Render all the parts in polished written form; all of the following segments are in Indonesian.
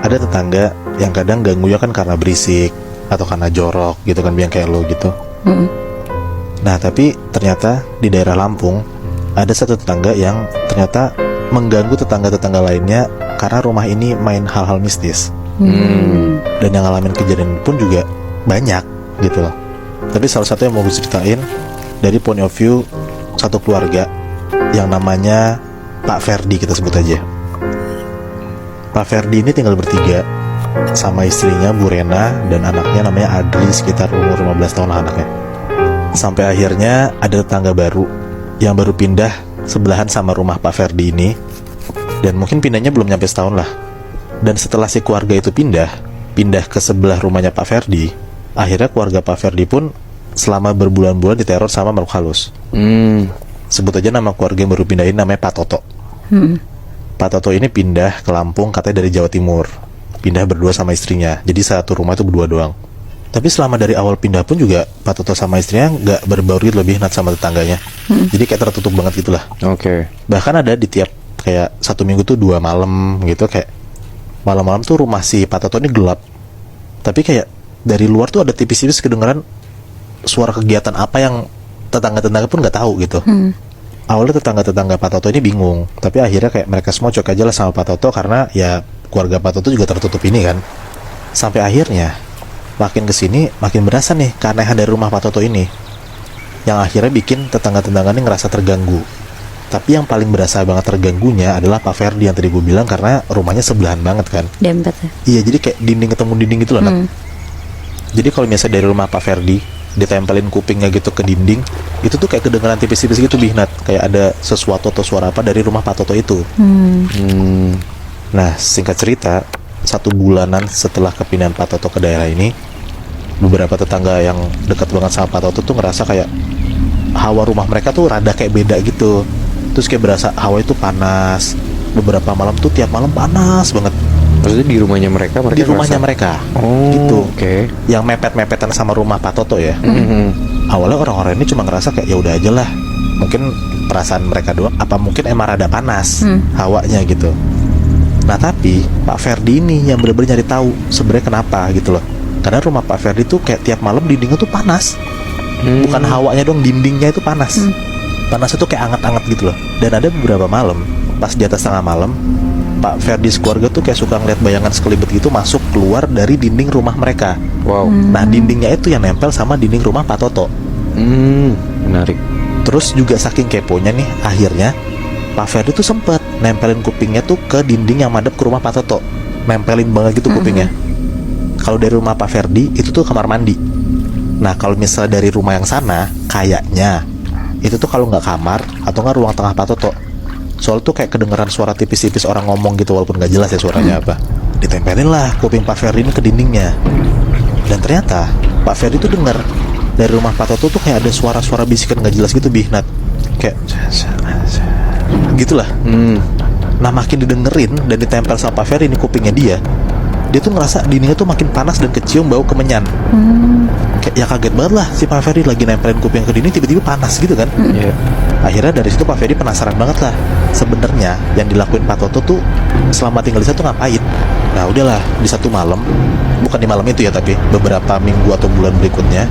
ada tetangga yang kadang ganggunya kan karena berisik atau karena jorok gitu kan, yang kayak lo gitu. Nah tapi ternyata di daerah Lampung ada satu tetangga yang ternyata mengganggu tetangga-tetangga lainnya karena rumah ini main hal-hal mistis. Dan yang ngalamin kejadian pun juga banyak gitu loh. Tapi salah satu yang mau gue ceritain dari point of view satu keluarga yang namanya Pak Ferdi, kita sebut aja. Pak Ferdi ini tinggal bertiga sama istrinya Bu Rena dan anaknya namanya Adri, sekitar umur 15 tahun lah anaknya. Sampai akhirnya ada tetangga baru yang baru pindah sebelahan sama rumah Pak Ferdi ini. Dan mungkin pindahnya belum nyampe setahun lah. Dan setelah si keluarga itu pindah ke sebelah rumahnya Pak Ferdi, akhirnya keluarga Pak Ferdi pun selama berbulan-bulan diteror sama makhluk halus. Sebut aja nama keluarga yang baru pindahin namanya Pak Toto. Pak Toto ini pindah ke Lampung katanya dari Jawa Timur. Pindah berdua sama istrinya. Jadi satu rumah itu berdua doang. Tapi selama dari awal pindah pun juga Pak Toto sama istrinya nggak berbaur lebih nat sama tetangganya. Jadi kayak tertutup banget gitulah. Bahkan ada di tiap kayak satu minggu tuh 2 malam gitu, kayak malam-malam tuh rumah si Pak Toto ini gelap. Tapi kayak dari luar tuh ada tipis-tipis kedengeran suara kegiatan apa yang tetangga-tetangga pun nggak tahu gitu. Awalnya tetangga-tetangga Pak Toto ini bingung, tapi akhirnya kayak mereka semua cocok aja lah sama Pak Toto karena ya keluarga Pak Toto juga tertutup ini kan. Sampai akhirnya makin kesini makin berasa nih keanehan dari rumah Pak Toto ini, yang akhirnya bikin tetangga-tetangga ini ngerasa terganggu. Tapi yang paling berasa banget terganggunya adalah Pak Ferdi yang tadi gue bilang, karena rumahnya sebelahan banget kan. Dempet ya? Iya, jadi kayak dinding ketemu dinding gitu loh. Jadi kalau misalnya dari rumah Pak Ferdi ditempelin kupingnya gitu ke dinding, itu tuh kayak kedengeran tipis-tipis gitu Bihnat, kayak ada sesuatu atau suara apa dari rumah Pak Toto itu. Nah singkat cerita, 1 bulanan setelah kepindahan Pak Toto ke daerah ini, beberapa tetangga yang dekat banget sama Pak Toto tuh ngerasa kayak hawa rumah mereka tuh rada kayak beda gitu. Terus kayak berasa hawa itu panas. Beberapa malam tuh tiap malam panas banget. Maksudnya di rumahnya mereka di rumahnya mereka gitu. Yang mepet-mepetan sama rumah Pak Toto ya. Awalnya orang-orang ini cuma ngerasa kayak ya udah aja lah, mungkin perasaan mereka doang, apa mungkin emang rada panas hawanya gitu. Nah tapi Pak Ferdi ini yang benar-benar nyari tahu sebenarnya kenapa gitu loh. Karena rumah Pak Ferdi tuh kayak tiap malam dindingnya tuh panas. Bukan hawanya dong, dindingnya itu panas. Panasnya tuh kayak anget-anget gitu loh. Dan ada beberapa malam pas di atas tengah malam, Pak Ferdi sekeluarga tuh kayak suka ngeliat bayangan sekelibet gitu masuk keluar dari dinding rumah mereka. Nah dindingnya itu yang nempel sama dinding rumah Pak Toto. Menarik. Terus juga saking keponya nih, akhirnya Pak Ferdi tuh sempet nempelin kupingnya tuh ke dinding yang madep ke rumah Pak Toto. Nempelin banget gitu kupingnya. Kalau dari rumah Pak Ferdi itu tuh kamar mandi. Nah kalau misalnya dari rumah yang sana, kayaknya itu tuh kalau nggak kamar atau nggak ruang tengah Pak Toto. Soal tuh kayak kedengeran suara tipis-tipis orang ngomong gitu, walaupun nggak jelas ya suaranya apa. Ditempelin lah kuping Pak Ferdi ini ke dindingnya. Dan ternyata Pak Ferdi tuh denger dari rumah Pak Toto tuh kayak ada suara-suara bisikan nggak jelas gitu Bihnat, kayak gitulah. Nah makin didengerin dan ditempel sama Pak Ferdi ini kupingnya dia tuh ngerasa dindingnya tuh makin panas dan kecium bau kemenyan. Kayak ya kaget banget lah si Pak Ferdi lagi nempelin kuping ke dinding tiba-tiba panas gitu kan. Akhirnya dari situ Pak Ferdi penasaran banget lah, sebenarnya yang dilakuin Pak Toto tuh selama tinggal di sana tuh ngapain. Nah udahlah, di satu malam, bukan di malam itu ya, tapi beberapa minggu atau bulan berikutnya,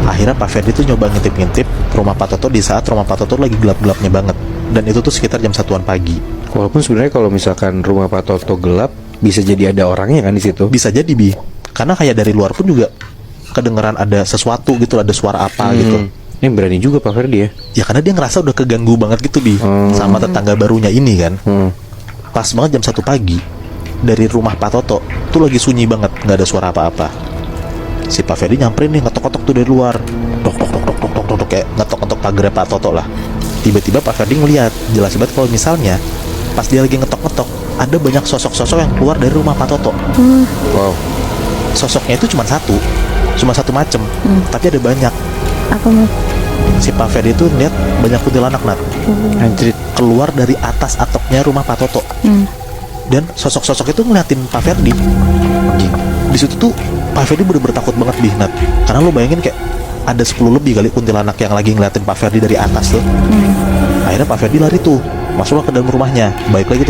akhirnya Pak Ferdi tuh nyoba ngintip-ngintip rumah Pak Toto di saat rumah Pak Toto lagi gelap-gelapnya banget. Dan itu tuh sekitar jam 1-an pagi. Walaupun sebenarnya kalau misalkan rumah Pak Toto gelap, bisa jadi ada orangnya kan di situ. Bisa jadi Bi, karena kayak dari luar pun juga kedengeran ada sesuatu gitu, ada suara apa gitu. Ini berani juga Pak Ferdi ya. Ya karena dia ngerasa udah keganggu banget gitu Bi, sama tetangga barunya ini kan. Pas banget jam 1 pagi, dari rumah Pak Toto tuh lagi sunyi banget, nggak ada suara apa-apa. Si Pak Ferdi nyamperin nih, ngetok-ngetok tuh dari luar, dok kayak ngetok-ngetok pagar Pak Toto lah. Tiba-tiba Pak Ferdi ngeliat jelas banget kalau misalnya pas dia lagi ngetok-ngetok ada banyak sosok-sosok yang keluar dari rumah Pak Toto. Sosoknya itu cuma satu macem, tapi ada banyak. Apa mau? Si Pak Ferdi itu lihat banyak kuntilanak anjrit keluar dari atas atapnya rumah Pak Toto. Dan sosok-sosok itu ngeliatin Pak Ferdi. Di situ tuh Pak Ferdi bener-bener takut banget Bihnat, karena lo bayangin kayak ada 10 lebih kali kuntilanak yang lagi ngeliatin Pak Ferdi dari atas tuh. Akhirnya Pak Ferdi lari tuh, masuklah ke dalam rumahnya, balik lagi tuh